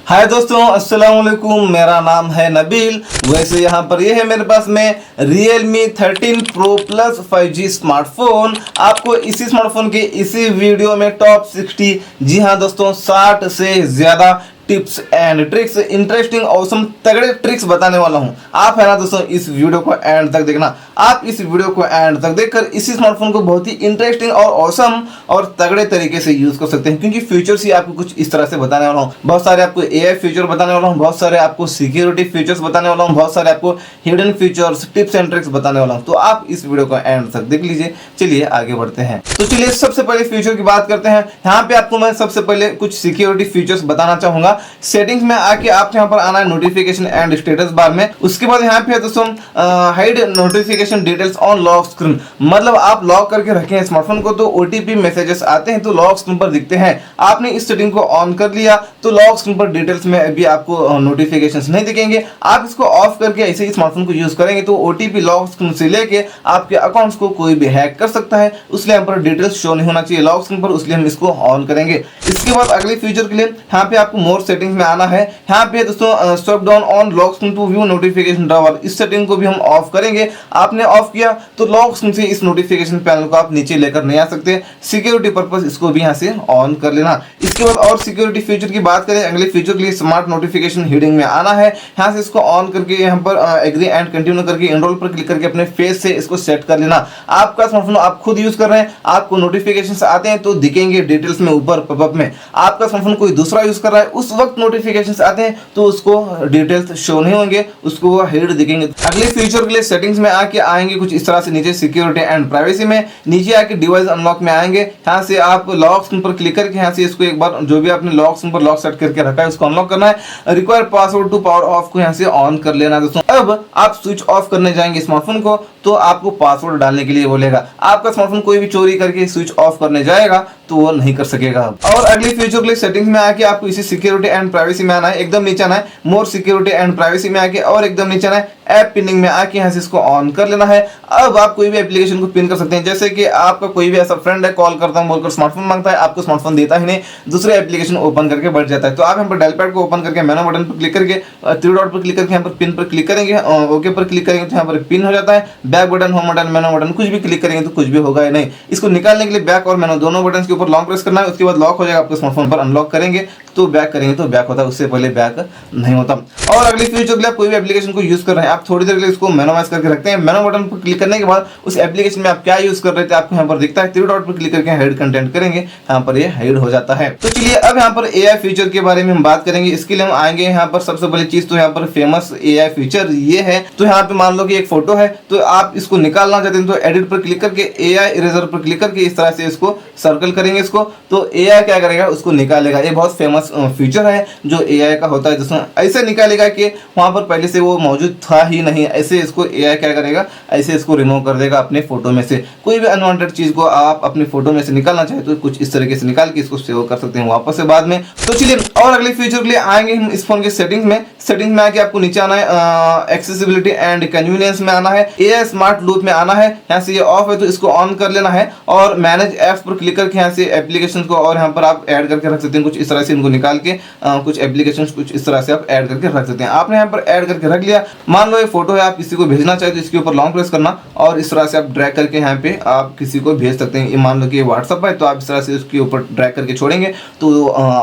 हाय दोस्तों, अस्सलाम वालेकुम। मेरा नाम है नबील। वैसे यहाँ पर ये है मेरे पास में Realme 13 Pro Plus 5G smartphone. आपको इसी स्मार्टफोन के इसी वीडियो में टॉप 60, जी हाँ दोस्तों, 60 से ज़्यादा tips and tricks, interesting awesome तगड़े ट्रिक्स बताने वाला हूं। आप है ना दोस्तों, इस वीडियो को एंड तक देखना। आप इस वीडियो को एंड तक देखकर इसी स्मार्टफोन को बहुत ही इंटरेस्टिंग और ऑसम और तगड़े तरीके से यूज कर सकते हैं, क्योंकि फीचर्स ही आपको कुछ इस तरह से बताने वाला हूं। बहुत सारे आपको एआई फीचर बताने वाला हूं, बहुत सारे आपको सिक्योरिटी फीचर्स बताने वाला हूं, बहुत सारे आपको hidden features, tips and tricks बताने वाला हूं। तो आप इस वीडियो को एंड तक देख लीजिए। चलिए आगे बढ़ते हैं। तो चलिए सबसे पहले फीचर की बात करते हैं। यहाँ पे आपको मैं सबसे पहले कुछ सिक्योरिटी फीचर्स बताना चाहूंगा। सेटिंग्स में आके आप यहाँ पर आना है नोटिफिकेशन एंड स्टेटस बार में। उसके बाद यहाँ पे है दोस्तों hide notification details on lock screen. मतलब आप लॉक करके रखे हैं स्मार्टफोन को, तो ओटीपी मैसेजेस आते हैं तो लॉक स्क्रीन पर दिखते हैं। आपने इस सेटिंग को ऑन कर लिया तो लॉक स्क्रीन पर डिटेल्स में अभी आपको नोटिफिकेशंस नहीं दिखेंगे। आप इसको ऑफ करके ऐसे ही स्मार्टफोन को यूज करेंगे तो ओटीपी लॉक स्क्रीन से लेके आपके अकाउंट्स को कोई भी हैक कर सकता है, इसलिए यहाँ पर डिटेल्स शो नहीं होना चाहिए लॉक स्क्रीन पर, इसलिए हम इसको ऑन करेंगे। इसके बाद अगले फीचर के लिए यहाँ पे आपको मोर सेटिंग्स में आना है। यहाँ पे दोस्तों swipe down on lock screen to view notification drawer, इस सेटिंग को भी हम ऑफ करेंगे। आपने ऑफ किया तो लॉक स्क्रीन से इस नोटिफिकेशन पैनल को आप नीचे लेकर नहीं आ सकते। सिक्योरिटी पर्पस इसको भी यहाँ से ऑन कर लेना। इसके बाद और सिक्योरिटी फीचर की बात करें, अगले फीचर के लिए स्मार्ट नोटिफिकेशन हीडिंग में आना है। यहाँ से इसको ऑन करके यहाँ पर एग्री एंड कंटिन्यू करके एनरोल पर क्लिक करके अपने फेस से इसको सेट कर लेना। आपका स्मार्टफोन आप खुद यूज कर रहे हैं, आपको नोटिफिकेशन आते हैं तो दिखेंगे डिटेल्स में ऊपर पॉपअप में। आपका स्मार्टफोन कोई दूसरा यूज कर रहा है, उस वक्त नोटिफिकेशन आते हैं तो उसको डिटेल्स शो नहीं होंगे, उसको वो हिड दिखेंगे। अगले फीचर के लिए सेटिंग्स में आके आएंगे कुछ इस तरह से नीचे सिक्योरिटी एंड प्राइवेसी में, नीचे आके डिवाइस अनलॉक में आएंगे। यहाँ से आप लॉक स्क्रीन पर क्लिक करके यहाँ से इसको एक बार जो भी आपने लॉक स्क्रीन पर लॉक सेट करके रखा है उसको अनलॉक करना है। Require password to power off को यहाँ से ऑन कर लेना है दोस्तों। अब आप स्विच ऑफ करने जाएंगे स्मार्टफोन को तो आपको पासवर्ड डालने के लिए बोलेगा। आपका स्मार्टफोन कोई भी चोरी करके स्विच ऑफ करने जाएगा तो वो नहीं कर सकेगा। और अगले फीचर के लिए सेटिंग्स में आके आपको इसी सिक्योरिटी एंड प्राइवेसी में आना है, एकदम नीचे आना है, मोर सिक्योरिटी एंड प्राइवेसी में आके और एकदम नीचे आना है, ऐप पिनिंग में आके यहाँ से इसको ऑन कर लेना है। अब आप कोई भी एप्लीकेशन को पिन कर सकते हैं, जैसे कि आपका कोई भी ऐसा फ्रेंड है, कॉल करता हूं बोलकर स्मार्टफोन मांगता है, आपको स्मार्टफोन देता ही नहीं, दूसरे एप्लीकेशन ओपन करके बढ़ जाता है। तो आप यहाँ पर डायल पैड को ओपन करके मेनू बटन पर क्लिक करके थ्री डॉट पर क्लिक करके यहाँ पर पिन पर क्लिक करेंगे, ओके पर क्लिक करेंगे तो यहाँ पर पिन हो जाता है। बैक बटन, होम बटन, मेनू बटन कुछ भी क्लिक करेंगे तो कुछ भी होगा ही नहीं। इसको निकालने के लिए बैक और मेनू दोनों बटन के ऊपर लॉन्ग प्रेस करना है, उसके बाद लॉक हो जाएगा आपके स्मार्टफोन पर। अनलॉक करेंगे तो बैक करेंगे तो बैक होता है, उससे पहले बैक नहीं होता। और अगले फीचर के लिए आप कोई भी एप्लीकेशन को यूज कर रहे हैं, आप थोड़ी देर के लिए इसको मैनुअलाइज करके रखते हैं। मेनू बटन पर क्लिक करने के बाद उस एप्लीकेशन में आप क्या यूज कर रहे थे आपको यहाँ पर दिखता है। थ्री डॉट पर क्लिक करके हाइड कंटेंट करेंगे, यहाँ पर ये हाइड हो जाता है। तो चलिए अब यहाँ पर एआई फीचर के बारे में हम बात करेंगे। इसके लिए हम आएंगे यहाँ पर सबसे पहली चीज तो यहाँ पर फेमस एआई फीचर ये है। तो यहाँ पे मान लो कि एक फोटो है तो आप इसको निकालना चाहते हैं तो एडिट पर क्लिक करके एआई इरेजर पर क्लिक करके इस तरह से इसको सर्कल करेंगे इसको, तो एआई क्या करेगा उसको निकालेगा। ये बहुत फेमस फीचर है जो एआई का होता है दोस्तों। ऐसे निकालेगा कि वहां पर पहले से वो मौजूद था ही नहीं, ऐसे इसको एआई क्या करेगा, ऐसे इसको रिमूव कर देगा अपने फोटो में से। कोई भी अनवांटेड चीज को आप अपने फोटो में से निकालना चाहे तो कुछ इस तरीके से निकाल के इसको सेव कर सकते हैं वापस से बाद में। तो चलिए और अगले फीचर के लिए आएंगे हम इस फोन के सेटिंग्स में। सेटिंग्स में आके आपको नीचे आना है, एक्सेसिबिलिटी एंड कन्वीनियंस में आना है, एआई स्मार्ट लूप में आना है। यहाँ से ये ऑफ है तो इसको ऑन कर लेना है और मैनेज एप्स पर क्लिक करके यहाँ से एप्लीकेशन को और यहाँ पर आप ऐड करके रख सकते हैं। कुछ इस तरह से इनको निकाल के कुछ एप्लीकेशन कुछ इस तरह से आप ऐड करके रख सकते हैं। आपने यहाँ पर ऐड करके रख लिया। मान लो ये फोटो है, आप किसी को भेजना चाहे तो इसके ऊपर लॉन्ग प्रेस करना और इस तरह से आप ड्रैग करके यहाँ पे आप किसी को भेज सकते हैं। मान लो कि ये व्हाट्सएप है तो आप इस तरह से उसके ऊपर ड्रैग करके छोड़ेंगे तो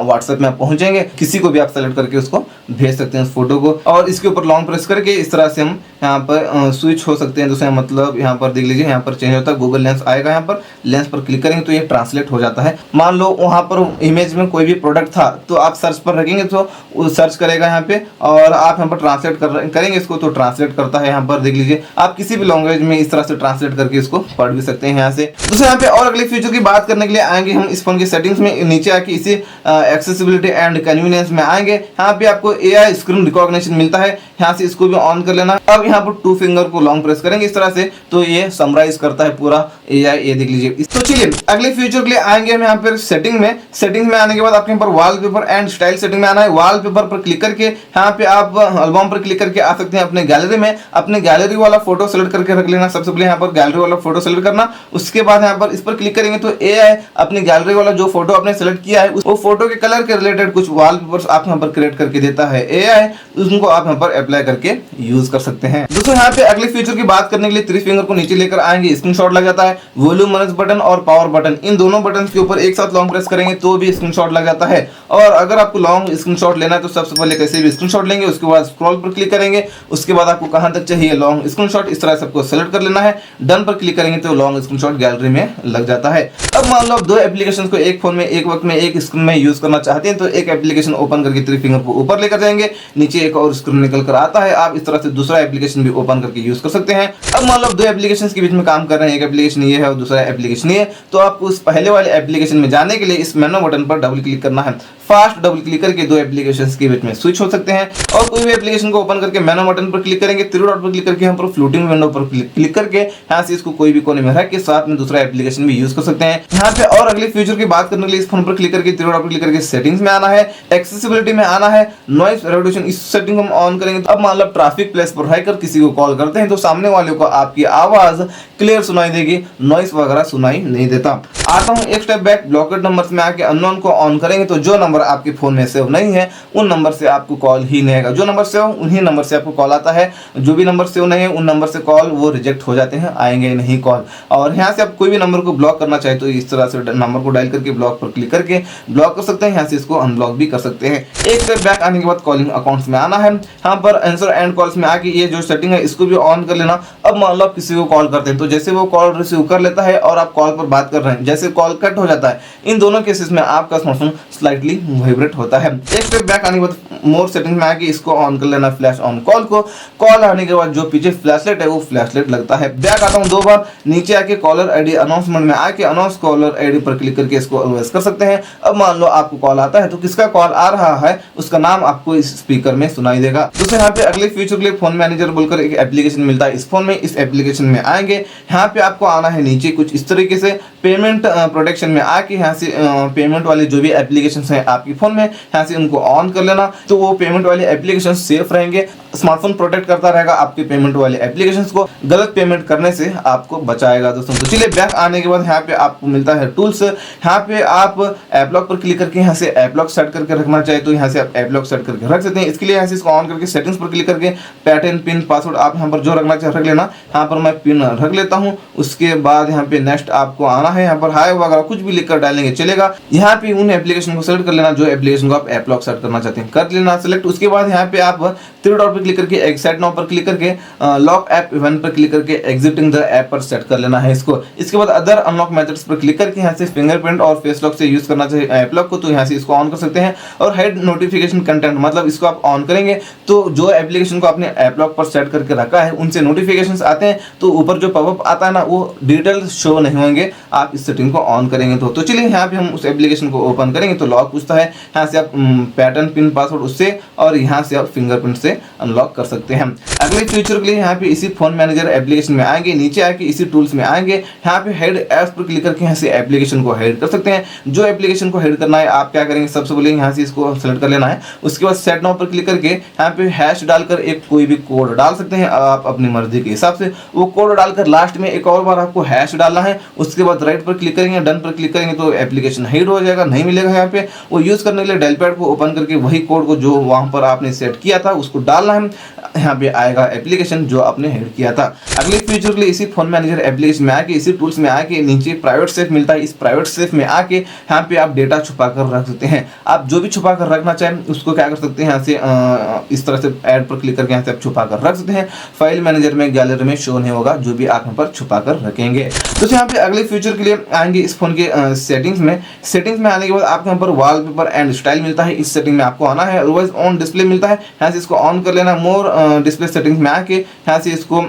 व्हाट्सएप में आप पहुंचेंगे, किसी को भी आप सेलेक्ट करके उसको भेज सकते हैं उस फोटो को। और इसके ऊपर लॉन्ग प्रेस करके इस तरह से हम यहाँ पर स्विच हो सकते हैं। दूसरा मतलब यहाँ पर देख लीजिए, यहाँ पर चेंज होता है, गूगल लेंस आएगा, यहाँ पर लेंस पर क्लिक करेंगे तो ये ट्रांसलेट हो जाता है। मान लो वहाँ पर इमेज में कोई भी प्रोडक्ट था तो आप सर्च पर रखेंगे तो वो सर्च करेगा यहाँ पे और आप यहाँ पर ट्रांसलेट करेंगे इसको तो ट्रांसलेट करता है। यहाँ पर देख लीजिए, आप किसी भी लैंग्वेज में इस तरह से ट्रांसलेट करके इसको पढ़ भी सकते हैं यहाँ से। दूसरे यहाँ पे और अगले फीचर की बात करने के लिए आएंगे हम इस फोन की सेटिंग्स में। नीचे आके इसी एक्सेसिबिलिटी एंड कन्वीनियंस में आएंगे, यहाँ पे आपको एआई स्क्रीन रिकॉग्निशन मिलता है, यहाँ से इसको भी ऑन कर लेना। अब यहाँ पर 2 फिंगर को लॉन्ग प्रेस करेंगे इस तरह से तो ये समराइज करता है पूरा एआई, ये देख लीजिए। तो चलिए अगले फीचर के लिए आएंगे हम यहाँ पर सेटिंग में। सेटिंग में आने के बाद आपके यहाँ पर वॉलपेपर एंड स्टाइल सेटिंग में आना है। वॉलपेपर पर क्लिक करके यहाँ पे आप एल्बम पर क्लिक करके आ सकते हैं अपने गैलरी में अपने गैलरी वाला फोटो सेलेक्ट करके रख लेना। सबसे पहले यहाँ पर गैलरी वाला फोटो सेलेक्ट करना, उसके बाद यहाँ पर इस पर क्लिक करेंगे तो AI अपनी गैलरी वाला जो फोटो आपने सेलेक्ट किया है वो फोटो के कलर के रिलेटेड कुछ वॉलपेपर्स आप यहाँ पर क्रिएट करके देता है AI, उनको आप यहाँ पर अप्लाई करके यूज कर सकते हैं। दोस्तों यहाँ पे अगले फीचर की बात करने के लिए 3 फिंगर को नीचे लेकर आएंगे, स्क्रीनशॉट लग जाता है। वॉल्यूम मैनेज बटन और पावर बटन, इन दोनों बटन के ऊपर एक साथ लॉन्ग प्रेस करेंगे तो भी स्क्रीनशॉट लग जाता है। और अगर आपको लॉन्ग स्क्रीनशॉट लेना है तो सबसे पहले कैसे भी स्क्रीनशॉट लेंगे, उसके बाद स्क्रॉल पर क्लिक करेंगे, उसके बाद आपको कहां तक चाहिए लॉन्ग स्क्रीनशॉट, इस तरह से आपको सेलेक्ट कर लेना है। डन पर क्लिक करेंगे तो लॉन्ग स्क्रीनशॉट गैलरी में लग जाता है। अब मान लो आप 2 एप्लीकेशन को एक फोन में एक वक्त में एक स्क्रीन में यूज करना चाहते हैं तो एक एप्लीकेशन ओपन करके 3 फिंगर को ऊपर लेकर जाएंगे, नीचे एक और स्क्रीन निकल कर आता है, आप इस तरह से दूसरा एप्लीकेशन भी ओपन करके यूज कर सकते हैं। अब मान लो 2 एप्लीकेशन के बीच में काम कर रहे हैं, एक एप्लीकेशन ये है और दूसरा एप्लीकेशन ये, तो आपको उस पहले वाले एप्लीकेशन में जाने के लिए इस मेनू बटन पर डबल क्लिक करना है। फास्ट डबल क्लिक करके 2 एप्लीकेशंस के बीच में स्विच हो सकते हैं। और कोई भी एप्लीकेशन को ओपन करके मेनू बटन पर क्लिक करेंगे, 3 डॉट पर क्लिक करके यहाँ पर फ्लोटिंग विंडो पर क्लिक करके यहाँ से इसको कोई भी कोने में रख के साथ में दूसरा एप्लीकेशन भी यूज कर सकते हैं। यहाँ पे और अगले फीचर की बात करने के लिए इस फोन पर क्लिक करके 3 डॉट पर क्लिक करके सेटिंग्स में आना है, एक्सेसिबिलिटी में आना है, नॉइस रिडक्शन, इस सेटिंग को हम ऑन करेंगे तो अब मान लो ट्रैफिक प्लेस पर रहकर किसी को कॉल करते हैं तो सामने वाले को आपकी आवाज क्लियर सुनाई देगी, नॉइस वगैरह सुनाई नहीं देता। आता हूँ एक स्टेप बैक, ब्लॉकेड नंबर्स में आके अननोन को ऑन करेंगे तो जो नंबर आपके फोन में सेव नहीं है उन नंबर से आपको कॉल ही नहीं आएगा, जो नंबर सेव उन्हीं नंबर से आपको कॉल आता है, जो भी नंबर सेव नहीं है उन नंबर से कॉल वो रिजेक्ट हो जाते हैं, आएंगे नहीं कॉल। और यहाँ से आप कोई भी नंबर को ब्लॉक करना चाहे तो इस तरह से नंबर को डायल करके ब्लॉक पर क्लिक करके ब्लॉक कर सकते हैं, यहाँ से इसको अनब्लॉक भी कर सकते हैं। एक स्टेप बैक आने के बाद कॉलिंग अकाउंट्स में आना है, यहाँ पर आंसर एंड कॉल्स में आके ये जो सेटिंग है इसको भी ऑन कर लेना। अब मान लो आप किसी को कॉल करते हैं तो जैसे वो कॉल रिसीव कर लेता है और आप कॉल पर बात कर रहे हैं, जैसे कॉल कट हो जाता है, इन दोनों केसेस में आपका स्मार्टफोन स्लाइटली वाइब्रेट होता है। एक स्टेप बैक आने के बाद मोर सेटिंग में आके इसको ऑन कर लेना, फ्लैश ऑन कॉल को। कॉल आने के बाद जो पीछे फ्लैशलाइट है वो फ्लैशलाइट लगता है। बैक आता हूँ 2 बार, नीचे आके कॉलर आईडी अनाउंसमेंट में आके अनाउंस कॉलर आईडी पर क्लिक करके इसको अनाउंस कर सकते हैं। अब मान लो आपको कॉल आता है तो किसका कॉल आ रहा है उसका नाम आपको इस स्पीकर में सुनाई देगा। दोस्तों यहाँ पे अगले फीचर के लिए फोन मैनेजर बोलकर एक एप्लीकेशन मिलता है इस फोन में, इस एप्लीकेशन में आएंगे, यहाँ पे आपको आना है नीचे कुछ इस तरीके से, पेमेंट प्रोटेक्शन में आके यहाँ से पेमेंट वाले जो भी एप्लीकेशन है आपके फोन में यहाँ से उनको ऑन कर लेना, तो वो पेमेंट वाले एप्लीकेशन सेफ रहेंगे, स्मार्टफोन प्रोटेक्ट करता रहेगा आपके पेमेंट वाले एप्लीकेशंस को, गलत पेमेंट करने से आपको बचाएगा। दोस्तों तो चलिए बैक आने के बाद यहाँ पे आपको मिलता है टूल्स, यहाँ पे आप ऐप लॉक पर क्लिक करके यहाँ से ऐप लॉक सेट करके रखना चाहे तो यहाँ से आप ऐप लॉक सेट करके रख सकते हैं। इसके लिए यहाँ से इसको ऑन करके सेटिंग्स पर क्लिक करके पैटर्न पिन पासवर्ड आप यहाँ पर जो रखना चाहे रख लेना, यहाँ पर मैं पिन रख लेता हूँ। उसके बाद यहाँ पे नेक्स्ट आपको आना है, यहाँ पर हाय वगैरह कुछ भी लिखकर डालेंगे चलेगा। यहाँ पे उन एप्लीकेशन को सेलेक्ट कर लेना जो एप्लीकेशन को आप ऐप लॉक सेट करना चाहते हैं, कर लेना सेलेक्ट। उसके बाद यहाँ पे आप 3 डॉट पर क्लिक करके एक्सेट नाउ पर क्लिक करके लॉक ऐप इवेंट पर क्लिक करके एग्जिटिंग द ऐप पर सेट कर लेना है इसको। इसके बाद अदर अनलॉक मेथड्स पर क्लिक करके यहाँ से फिंगरप्रिंट और फेस लॉक से यूज करना चाहिए ऐप लॉक को, तो यहाँ से इसको ऑन कर सकते हैं। और हाइड नोटिफिकेशन कंटेंट मतलब इसको आप ऑन करेंगे तो जो एप्लीकेशन को आपने ऐप लॉक पर सेट करके रखा है उनसे नोटिफिकेशंस आते हैं तो ऊपर जो पॉपअप आता है ना वो डिटेल शो नहीं होंगे, आप इस सेटिंग को ऑन करेंगे तो चलिए यहाँ पे हम उस एप्लीकेशन को ओपन करेंगे तो लॉक पूछता है, यहाँ से आप पैटर्न पिन पासवर्ड उससे और यहाँ से आप फिंगरप्रिंट से अनलॉक कर सकते हैं। अगले फीचर के लिए यहाँ पे इसी फोन मैनेजर एप्लीकेशन में आएंगे, नीचे आके इसी टूल्स में आएंगे, यहाँ पे हेड एप्स पर क्लिक करके यहाँ से एप्लीकेशन को हेड कर सकते हैं। जो एप्लीकेशन को हेड करना है आप क्या करेंगे, सबसे पहले यहाँ से इसको सेलेक्ट कर लेना है। उसके बाद सेट नाउ पर क्लिक करके यहाँ पे हैश डालकर एक कोई भी कोड डाल सकते हैं आप अपनी मर्जी के हिसाब से, वो कोड डालकर लास्ट में एक और बार आपको हैश डालना है। उसके बाद राइट पर क्लिक करेंगे, डन पर क्लिक करेंगे तो एप्लीकेशन हेड हो जाएगा, नहीं मिलेगा यहाँ पे। वो यूज करने के लिए डायल पैड को ओपन करके वही कोड को जो वहां पर आपने सेट किया था उसको डालना है, यहाँ पे आएगा एप्लीकेशन जो आपने हेड किया था। अगले फीचर के लिए इसी फोन मैनेजर एप्लीकेशन में आके इसी टूल्स में आके नीचे प्राइवेट सेफ मिलता है, इस प्राइवेट सेफ में आके यहाँ पे आप डेटा छुपा कर रख सकते हैं। आप जो भी छुपा कर रखना चाहें उसको क्या कर सकते हैं, यहाँ से इस तरह से ऐड पर क्लिक करके यहाँ से आप छुपा कर रख सकते हैं। फाइल मैनेजर में गैलरी में शो नहीं होगा जो भी आप यहाँ पर छुपा कर रखेंगे। तो यहाँ पे अगले फीचर के लिए आएंगे इस फोन के सेटिंग्स में आने के बाद आपको यहाँ पर वॉलपेपर एंड स्टाइल मिलता है, इस सेटिंग में आपको आना है। ऑलवेज ऑन डिस्प्ले मिलता है, यहाँ से इसको ऑन कर लेना। मोर डिस्प्ले सेटिंग्स में आके यहाँ से इसको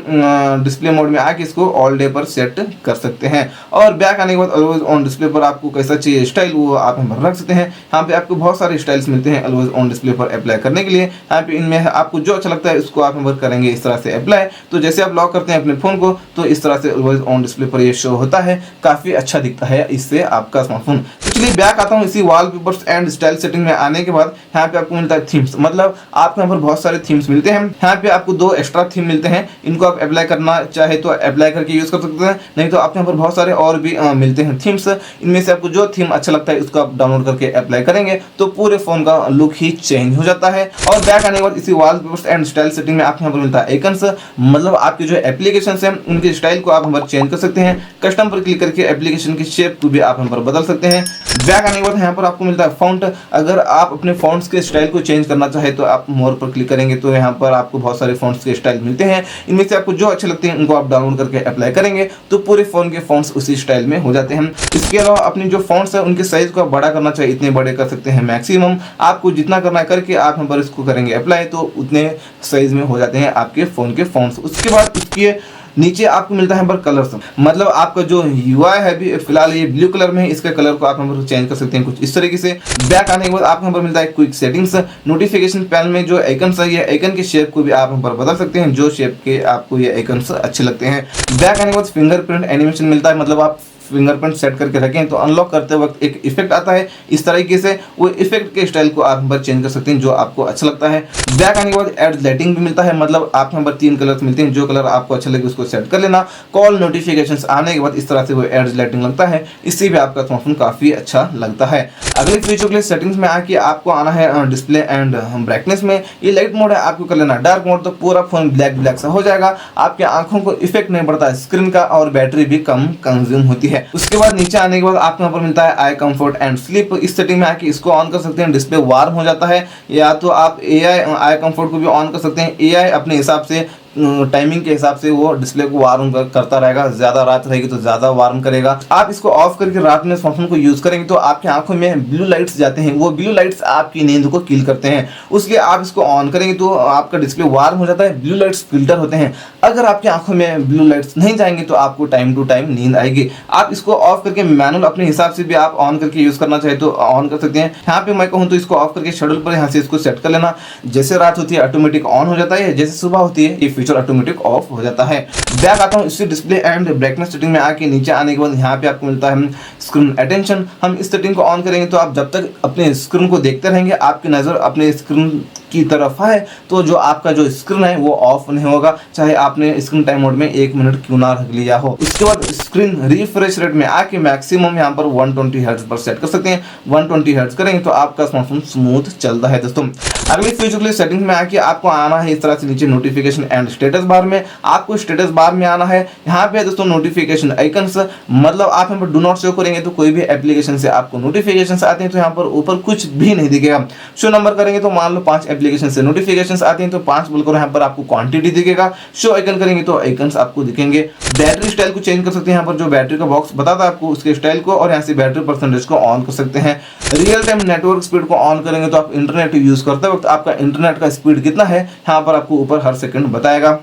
डिस्प्ले मोड में आके इसको ऑल डे पर सेट कर सकते हैं। और बैक आने के बाद ऑलवेज ऑन डिस्प्ले पर आपको कैसा चाहिए स्टाइल वो आप यहाँ पर रख सकते हैं। यहाँ पे आपको बहुत सारे स्टाइल्स मिलते हैं ऑलवेज ऑन डिस्प्ले पर अप्लाई करने के लिए। यहाँ पे इनमें आपको जो अच्छा लगता है उसको आप यहाँ पर करेंगे इस तरह से अप्लाई। तो जैसे आप लॉक करते हैं अपने फोन को तो इस तरह से ऑलवेज ऑन डिस्प्ले पर ये शो होता है, काफी अच्छा दिखता है इससे आपका स्मार्टफोन। तो चलिए बैक आता हूँ इसी वॉलपेपर्स एंड स्टाइल सेटिंग में आने के बाद यहाँ पे आपको मिलता है थीम्स, मतलब आपको यहाँ पर बहुत सारे थीम्स थीम्स मिलते हैं। यहाँ पे आपको 2 एक्स्ट्रा थीम मिलते हैं, इनको आप अप्लाई करना चाहे तो अप्लाई करके यूज कर सकते हैं, नहीं तो आपके यहाँ पर बहुत सारे और भी मिलते हैं थीम्स। इनमें से आपको जो थीम अच्छा लगता है उसको आप डाउनलोड करके अप्लाई करेंगे तो पूरे फोन का लुक ही चेंज हो जाता है। और बैक आने के बाद इसी वॉलपेपर्स एंड स्टाइल सेटिंग में आपको यहाँ पर मिलता है आइकन्स, मतलब आपके जो एप्लीकेशन है उनके स्टाइल को आप यहाँ पर चेंज कर सकते हैं। कस्टम पर क्लिक करके एप्लीकेशन की शेप को भी आप यहाँ पर बदल सकते हैं। बैक आने के बाद यहाँ पर आपको मिलता है फॉन्ट, अगर आप अपने फॉन्ट्स के स्टाइल को चेंज करना चाहे तो आप मोर पर क्लिक करेंगे तो यहाँ पर आपको बहुत सारे फॉन्ट्स के स्टाइल मिलते हैं। इनमें से आपको जो अच्छे लगते हैं उनको आप डाउनलोड करके अप्लाई करेंगे तो पूरे फोन के फॉन्ट्स उसी स्टाइल में हो जाते हैं। इसके अलावा अपनी जो फॉन्ट्स है उनके साइज को आप बड़ा करना चाहिए, इतने बड़े कर सकते हैं मैक्सिमम, आपको जितना करना है करके आप यहाँ पर इसको करेंगे अप्लाई तो उतने साइज में हो जाते हैं आपके फोन के फॉन्ट्स। उसके बाद इसके नीचे आपको मिलता है यहाँ पर कलर्स, मतलब आपका जो UI है अभी फिलहाल ये ब्लू कलर में है, इसका कलर को आप यहाँ पर चेंज कर सकते हैं कुछ इस तरीके से। बैक आने के बाद आपको यहाँ पर मिलता है क्विक सेटिंग्स। नोटिफिकेशन पैनल में जो आइकन्स है ये आइकन के शेप को भी आप यहाँ पर बदल सकते हैं, जो शेप के आपको ये आइकन्स अच्छे लगते हैं। बैक आने के बाद फिंगरप्रिंट एनिमेशन मिलता है, मतलब आप फिंगरप्रिंट सेट करके रखें तो अनलॉक करते वक्त एक इफेक्ट आता है इस तरीके से, वो इफेक्ट के स्टाइल को आप यहाँ पर चेंज कर सकते हैं जो आपको अच्छा लगता है। बैक आने के बाद एड लाइटिंग भी मिलता है, मतलब आप यहाँ पर 3 कलर्स मिलते हैं, जो कलर आपको अच्छा लगे उसको सेट कर लेना। कॉल नोटिफिकेशंस आने के बाद इस तरह से वो एड लाइटिंग लगता है, इससे भी आपका स्मार्टफोन काफी अच्छा लगता है। अगले फीचर के लिए सेटिंग्स में आके आपको आना है डिस्प्ले एंड ब्राइटनेस में। ये लाइट मोड है, आपको कर लेना डार्क मोड तो पूरा फोन ब्लैक सा हो जाएगा, आपकी आंखों को इफेक्ट नहीं पड़ता स्क्रीन का और बैटरी भी कम कंज्यूम होती है। उसके बाद नीचे आने के बाद आपको यहाँ पर मिलता है आई कंफर्ट एंड स्लीप। इस सेटिंग में आके इसको ऑन कर सकते हैं, डिस्प्ले वार्म हो जाता है, या तो आप आई कंफर्ट को भी ऑन कर सकते हैं। AI अपने हिसाब से टाइमिंग के हिसाब से वो डिस्प्ले को वार्म करता रहेगा, ज्यादा रात रहेगी तो ज्यादा वार्म करेगा। आप इसको ऑफ करके रात में स्मार्टफोन को यूज करेंगे तो आपकी आंखों में ब्लू लाइट्स जाते हैं, वो ब्लू लाइट्स आपकी नींद को किल करते हैं, उसलिए आप इसको ऑन करेंगे तो आपका डिस्प्ले वार्म हो जाता है, ब्लू लाइट्स फिल्टर होते हैं। अगर आपकी आंखों में ब्लू लाइट्स नहीं जाएंगे तो आपको टाइम टू टाइम नींद आएगी। आप इसको ऑफ करके मैनुअल अपने हिसाब से भी आप ऑन करके यूज करना चाहे तो ऑन कर सकते हैं। यहाँ पे मैं कहूँ तो इसको ऑफ करके शेड्यूल पर यहाँ से इसको सेट कर लेना, जैसे रात होती है ऑटोमेटिक ऑन हो जाता है, जैसे सुबह होती है ये फीचर ऑटोमेटिक ऑफ हो जाता है। बैक आता हूँ इसी डिस्प्ले एंड ब्राइटनेस सेटिंग में आके नीचे आने के बाद यहाँ पे आपको मिलता है स्क्रीन अटेंशन। हम इस सेटिंग को ऑन करेंगे तो आप जब तक अपने स्क्रीन को देखते रहेंगे आपकी नजर अपने स्क्रीन की तरफ है तो जो आपका जो स्क्रीन है वो ऑफ नहीं होगा, चाहे आपने स्क्रीन टाइम मोड में 1 मिनट क्यों ना रख लिया हो। उसके बाद स्क्रीन रिफ्रेश रेट में आके मैक्सिमम यहाँ पर 120 हर्ट्ज पर सेट कर सकते हैं। 120 हर्ट्ज करेंगे तो आपका स्मार्टफोन स्मूथ चलता है। दोस्तों अगले फीचर के लिए सेटिंग्स में आके आपको आना है इस तरह से नीचे नोटिफिकेशन एंड स्टेटस बार में। आपको स्टेटस बार में आना है, यहाँ पे दोस्तों नोटिफिकेशन आइकन्स, मतलब आप यहाँ पर डू नॉट शो करेंगे तो कोई भी एप्लीकेशन से आपको नोटिफिकेशन आते हैं तो यहाँ पर ऊपर कुछ भी नहीं दिखेगा। शो नंबर करेंगे तो मान लो 5 एप्लीकेशन से नोटिफिकेशंस आते हैं तो 5 बोलकर यहाँ पर आपको क्वांटिटी दिखेगा। शो आइकन करेंगे तो आइकन्स आपको दिखेंगे। बैटरी स्टाइल को चेंज कर सकते हैं, यहाँ पर जो बैटरी का बॉक्स बताता है आपको उसके स्टाइल को, और यहाँ से बैटरी परसेंटेज को ऑन कर सकते हैं। रियल टाइम नेटवर्क स्पीड को ऑन करेंगे तो आप इंटरनेट यूज करते वक्त आपका इंटरनेट का स्पीड कितना है यहाँ पर आपको ऊपर हर सेकंड बताएगा।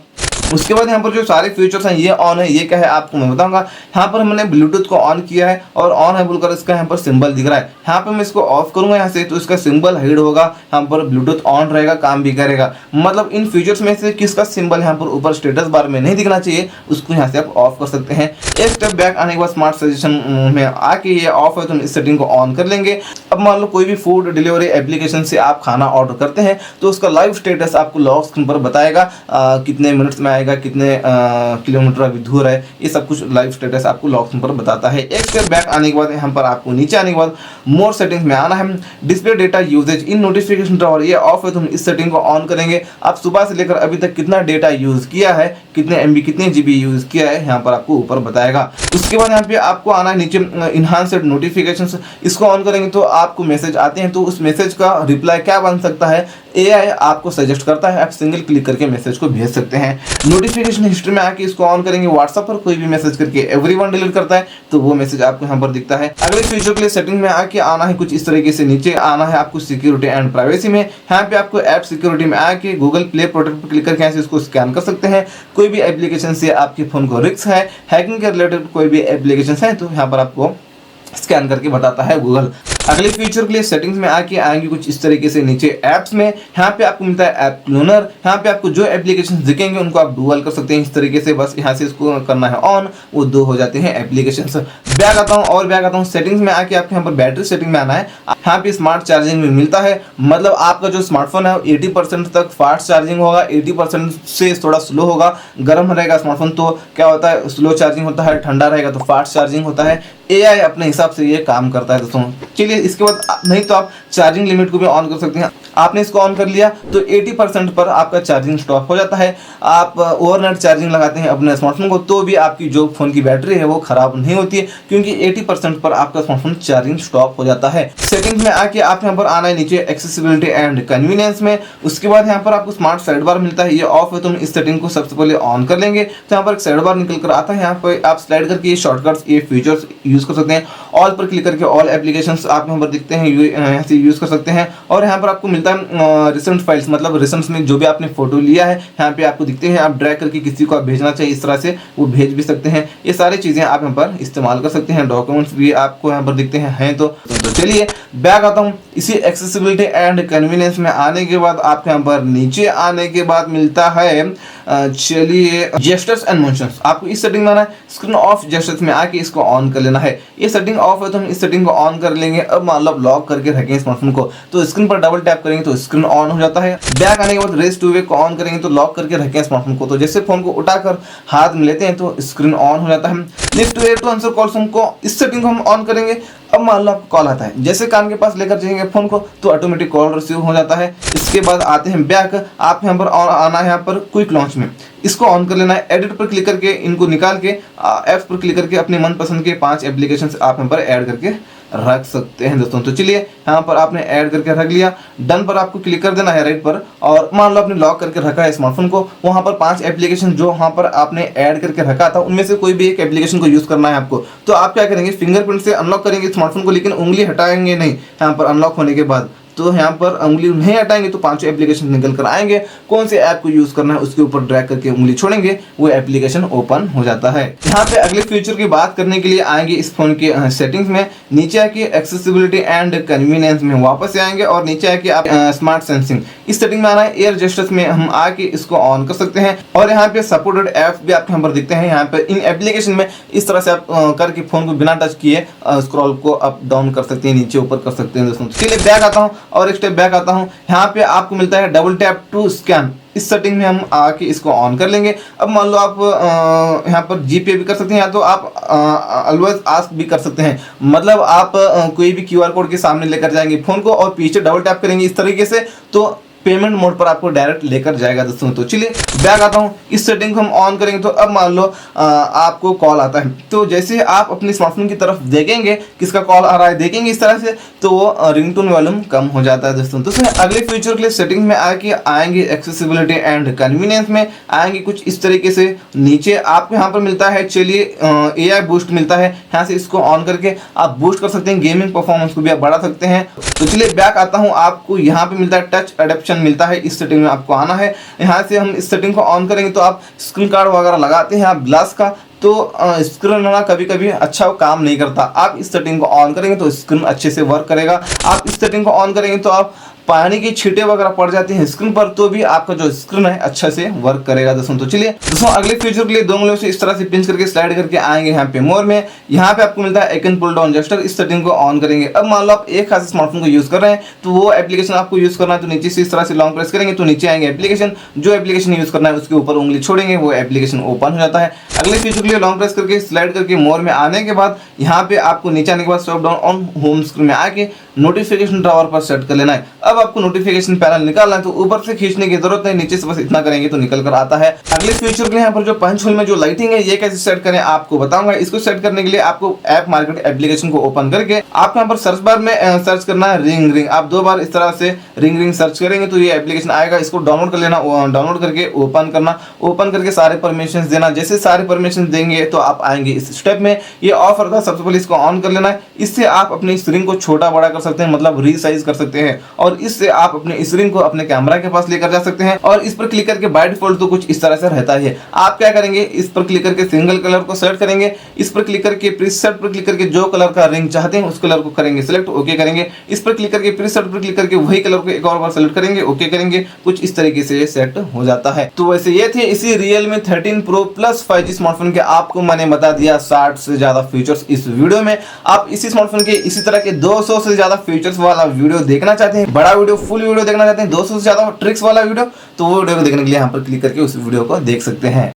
उसके बाद यहाँ पर जो सारे फीचर्स हैं ये ऑन है, ये क्या है आपको मैं बताऊंगा। यहाँ पर हमने ब्लूटूथ को ऑन किया है और ऑन है बोलकर इसका यहाँ पर सिंबल दिख रहा है। यहाँ पर मैं इसको ऑफ करूंगा यहाँ से तो इसका सिंबल हाइड होगा, यहाँ पर ब्लूटूथ ऑन रहेगा, काम भी करेगा। मतलब इन फीचर्स में से किसका सिंबल यहाँ पर ऊपर स्टेटस बार में नहीं दिखना चाहिए उसको यहाँ से आप ऑफ कर सकते हैं। एक स्टेप बैक आने के बाद स्मार्ट सजेशन में आके ये ऑफ है तो हम इस सेटिंग को ऑन कर लेंगे। अब मान लो कोई भी फूड डिलीवरी एप्लीकेशन से आप खाना ऑर्डर करते हैं तो उसका लाइव स्टेटस आपको लॉक स्क्रीन पर बताएगा, कितने मिनट्स में आएगा, कितने किलोमीटर अभी दूर है, ये सब कुछ लाइव स्टेटस आपको लॉक स्क्रीन पर बताता है। एक स्टेप बैक आने के बाद यहाँ पर आपको नीचे आने के बाद मोर सेटिंग्स में आना है। Display data usage in notification drawer ये ऑफ है तो हम इस सेटिंग को ऑन करेंगे। आप सुबह से लेकर अभी तक कितना डेटा यूज किया है, कितने MB कितने GB यूज किया है यहाँ पर आपको ऊपर बताएगा। उसके बाद यहाँ पे आपको आना है नीचे इनहांस्ड नोटिफिकेशंस, इसको ऑन करेंगे तो आपको मैसेज आते हैं तो उस मैसेज का रिप्लाई क्या बन सकता है AI आपको सजेस्ट करता है, आप सिंगल क्लिक करके मैसेज को भेज सकते हैं। नोटिफिकेशन हिस्ट्री में आके इसको ऑन करेंगे, व्हाट्सएप पर कोई भी मैसेज करके एवरीवन डिलीट करता है तो वो मैसेज आपको यहाँ पर दिखता है। अगले फीचर के लिए सेटिंग में आके आना है कुछ इस तरीके से, नीचे आना है आपको सिक्योरिटी एंड प्राइवेसी में। यहाँ पे आपको ऐप सिक्योरिटी में आके गूगल प्ले प्रोटेक्ट पर क्लिक करके इसको स्कैन कर सकते हैं। कोई भी एप्लीकेशन से आपके फोन को रिस्क है, हैकिंग के रिलेटेड कोई भी एप्लीकेशन है तो यहाँ पर आपको स्कैन करके बताता है गूगल। अगले फीचर के लिए सेटिंग्स में आके आएंगे कुछ इस तरीके से नीचे ऐप्स में। यहाँ पे आपको मिलता है ऐप क्लोनर, यहाँ पे आपको जो एप्लीकेशन दिखेंगे उनको आप डुअल कर सकते हैं इस तरीके से, बस यहाँ से इसको करना है ऑन, वो 2 हो जाते हैं एप्लीकेशन। बैक आता हूँ सेटिंग्स में आके आपको यहाँ पर बैटरी सेटिंग में आना है। यहाँ पे स्मार्ट चार्जिंग भी मिलता है। मतलब आपका जो स्मार्टफोन है 80% तक फास्ट चार्जिंग होगा, 80% से थोड़ा स्लो होगा। गर्म रहेगा स्मार्टफोन तो क्या होता है, स्लो चार्जिंग होता है, ठंडा रहेगा तो फास्ट चार्जिंग होता है। AI अपने हिसाब से ये काम करता है दोस्तों। चलिए इसके बाद नहीं तो आप चार्जिंग लिमिट को भी ऑन कर सकते हैं। आपने इसको ऑन कर लिया तो 80% पर आपका चार्जिंग स्टॉप हो जाता है। आप ओवरनाइट चार्जिंग लगाते हैं अपने स्मार्टफोन को तो भी आपकी जो फ़ोन की बैटरी है वो ख़राब नहीं होती है, क्योंकि 80% पर आपका स्मार्टफोन चार्जिंग स्टॉप हो जाता है। सेटिंग्स में आके आप यहाँ पर आना है नीचे एक्सेसिबिलिटी एंड कन्वीनियंस में। उसके बाद यहाँ पर आपको स्मार्ट साइड बार मिलता है, ये ऑफ है तो हम इस सेटिंग को सबसे पहले ऑन कर लेंगे। तो यहाँ पर एक साइड बार निकल कर आता है, यहाँ पर आप स्लाइड करके ये शॉर्टकट्स, ये फीचर्स यूज़ कर सकते हैं। ऑल पर क्लिक करके ऑल एप्लीकेशंस आप यहाँ पर दिखते हैं, यहाँ से यूज़ कर सकते हैं। और यहाँ पर आपको मिलता है रिसेंट फाइल्स, मतलब रिसेंट्स में जो भी आपने फोटो लिया है यहाँ पे आपको दिखते हैं। आप ड्रैग करके किसी को आप भेजना चाहिए इस तरह से वो भेज भी सकते हैं। ये सारी चीज़ें आप यहाँ पर इस्तेमाल कर सकते हैं। डॉक्यूमेंट्स भी आपको यहाँ पर दिखते हैं तो चलिए बैक आता हूँ। इसी एक्सेसिबिलिटी एंड कन्वीनियंस में आने के बाद आपको यहाँ पर नीचे आने के बाद मिलता है चलिए जेस्चर्स एंड मोशंस। आपको इस सेटिंग में आना है, स्क्रीन ऑफ जेस्चर्स में आके इसको ऑन कर लेना है। ये सेटिंग ऑफ है तो हम इस सेटिंग को ऑन कर लेंगे। अब मतलब लॉक करके रखें स्मार्टफोन को तो स्क्रीन पर डबल टैप करेंगे तो स्क्रीन ऑन हो जाता है। बैक आने के बाद रेस टू वे को ऑन करेंगे तो लॉक करके रखें स्मार्टफोन को, तो जैसे फोन को उठाकर हाथ में लेते हैं तो स्क्रीन ऑन हो जाता है। Lift way to answer calls को इस सेटिंग को हम ऑन करेंगे। अब मान लो आपको कॉल आता है, जैसे कान के पास लेकर जाएंगे फोन को तो ऑटोमेटिक कॉल रिसीव हो जाता है। इसके बाद आते हैं बैक, आप यहाँ पर आना है यहाँ पर क्विक लॉन्च में, इसको ऑन कर लेना है। एडिट पर क्लिक करके इनको निकाल के ऐप्स पर क्लिक करके अपने मनपसंद के 5 एप्लीकेशन आप यहाँ पर ऐड करके रख सकते हैं दोस्तों। तो चलिए यहाँ पर आपने ऐड करके रख लिया, डन पर आपको क्लिक कर देना है राइट पर। और मान लो आपने लॉक करके रखा है स्मार्टफोन को, वहाँ पर 5 एप्लीकेशन जो वहाँ पर आपने ऐड करके रखा था उनमें से कोई भी एक एप्लीकेशन को यूज़ करना है आपको। तो आप क्या करेंगे, फिंगरप्रिंट से अनलॉक करेंगे स्मार्टफोन को, लेकिन उंगली हटाएंगे नहीं। यहाँ पर अनलॉक होने के बाद तो यहाँ पर उंगली नहीं हटाएंगे तो 5 एप्लीकेशन निकल कर आएंगे। कौन से ऐप को यूज़ करना है उसके ऊपर ड्रैग करके उंगली छोड़ेंगे, वो एप्लीकेशन ओपन हो जाता है। यहाँ पे अगले फीचर की बात करने के लिए आएंगे इस फोन के सेटिंग्स में। नीचे आके एक्सेसिबिलिटी एंड कन्वीनियंस में वापस आएंगे और नीचे आके आप स्मार्ट सेंसिंग इस सेटिंग में आना है। एयर जेस्चर्स में हम आके इसको ऑन कर सकते हैं और यहाँ पे सपोर्टेड ऐप भी आपके यहाँ पर दिखते हैं। यहाँ पे इन एप्लीकेशन में इस तरह से आप करके फोन को बिना टच किए स्क्रॉल को अप डाउन कर सकते हैं, नीचे ऊपर कर सकते हैं दोस्तों। चलिए बैक आता हूँ और एक स्टेप बैक आता हूं। यहाँ पे आपको मिलता है डबल टैप टू स्कैन, इस सेटिंग में हम आके इसको ऑन कर लेंगे। अब मान लो आप यहाँ पर जीपे भी कर सकते हैं या तो आप ऑलवेज आस्क भी कर सकते हैं। मतलब आप कोई भी QR कोड के सामने लेकर जाएंगे फोन को और पीछे डबल टैप करेंगे इस तरीके से तो पेमेंट मोड पर आपको डायरेक्ट लेकर जाएगा दोस्तों। तो चलिए बैक आता हूँ, इस सेटिंग को हम ऑन करेंगे तो अब मान लो आपको कॉल आता है तो जैसे आप अपने स्मार्टफोन की तरफ देखेंगे किसका कॉल आ रहा है देखेंगे इस तरह से तो वो रिंगटोन वॉल्यूम कम हो जाता है दोस्तों। तो अगले फीचर के लिए सेटिंग में आके आएंगे एक्सेसिबिलिटी एंड कन्वीनियंस में आएंगे कुछ इस तरीके से। नीचे आपको यहाँ पर मिलता है चलिए AI बूस्ट मिलता है, यहाँ से इसको ऑन करके आप बूस्ट कर सकते हैं, गेमिंग परफॉर्मेंस को भी आप बढ़ा सकते हैं। तो चलिए बैक आता हूँ, आपको यहाँ पे मिलता है टच एडेप्शन मिलता है, इस सेटिंग में आपको आना है। यहाँ से हम इस सेटिंग को ऑन करेंगे तो आप स्क्रीन गार्ड वगैरह लगाते हैं आप ग्लास का तो स्क्रीन ना कभी कभी अच्छा काम नहीं करता। आप इस सेटिंग को ऑन करेंगे तो स्क्रीन अच्छे से वर्क करेगा। आप इस सेटिंग को ऑन करेंगे तो आप पानी की छींटे वगैरह पड़ जाती हैं स्क्रीन पर तो भी आपका जो स्क्रीन है अच्छा से वर्क करेगा दोस्तों। तो चलिए दोस्तों अगले फीचर के लिए 2 उंगलियों से इस तरह से पिंच करके स्लाइड करके आएंगे यहाँ पे मोर में। यहाँ पे आपको मिलता है I can pull down gesture, इस सेटिंग को ऑन करेंगे। अब मान लो आप एक हाथ से स्मार्टफोन को यूज कर रहे हैं तो वो एप्लीकेशन आपको यूज करना है तो नीचे से इस तरह से लॉन्ग प्रेस करेंगे तो नीचे आएंगे एप्लीकेशन, जो एप्लीकेशन यूज करना है उसके ऊपर उंगली छोड़ेंगे वो एप्लीकेशन ओपन हो जाता है। अगले फीचर के लिए लॉन्ग प्रेस करके स्लाइड करके मोर में आने के बाद यहाँ पे आपको नीचे आने के बाद swipe down on home screen में आके नोटिफिकेशन टावर पर सेट कर लेना है। अब आपको नोटिफिकेशन पैनल निकालना है तो ऊपर से खींचने की जरूरत नहीं, नीचे से बस इतना करेंगे तो निकल कर आता है। अगले फीचर के लिए यहाँ पर जो पंच होल में जो लाइटिंग है ये कैसे सेट करें आपको बताऊंगा। इसको सेट करने के लिए आपको ऐप मार्केट एप्लीकेशन को ओपन करके आपको यहाँ पर सर्च बार में सर्च करना है रिंग रिंग। आप 2 बार इस तरह से रिंग रिंग सर्च करेंगे तो ये एप्लीकेशन आएगा, इसको डाउनलोड कर लेना, डाउनलोड करके ओपन करना, ओपन करके सारे परमिशन देना। जैसे सारे परमिशन देंगे तो आप आएंगे इस स्टेप में। ये ऑफर था, सबसे पहले इसको ऑन कर लेना है। इससे आप अपनी स्क्रीन को छोटा बड़ा कर सकते हैं, मतलब रीसाइज कर सकते हैं और इससे आप अपने इस रिंग को अपने कैमरा के पास लेकर जा सकते हैं। और इस पर क्लिक करके बाय डिफॉल्ट तो कुछ इस तरह से रहता है। आप क्या करेंगे, इस पर क्लिक करके सिंगल कलर को सेलेक्ट करेंगे, इस पर क्लिक करके प्रीसेट पर क्लिक करके जो कलर का रिंग चाहते हैं उस कलर को करेंगे सिलेक्ट, ओके करेंगे। इस पर क्लिक करके प्रीसेट पर क्लिक करके वही कलर को एक और बार सेलेक्ट करेंगे, ओके करेंगे। कुछ इस तरीके से ये सेट हो जाता है। तो वैसे ये थे इसी Realme 13 Pro Plus 5G smartphone के आपको मैंने बता दिया 60 से ज्यादा फीचर्स इस वीडियो में। आप इसी स्मार्टफोन के इसी तरह के 200 से ज्यादा फीचर्स वाला वीडियो देखना चाहते हैं, बड़ा वीडियो फुल वीडियो देखना चाहते हैं, 200 से ज्यादा ट्रिक्स वाला वीडियो, तो वो वीडियो को देखने के लिए यहाँ पर क्लिक करके उस वीडियो को देख सकते हैं।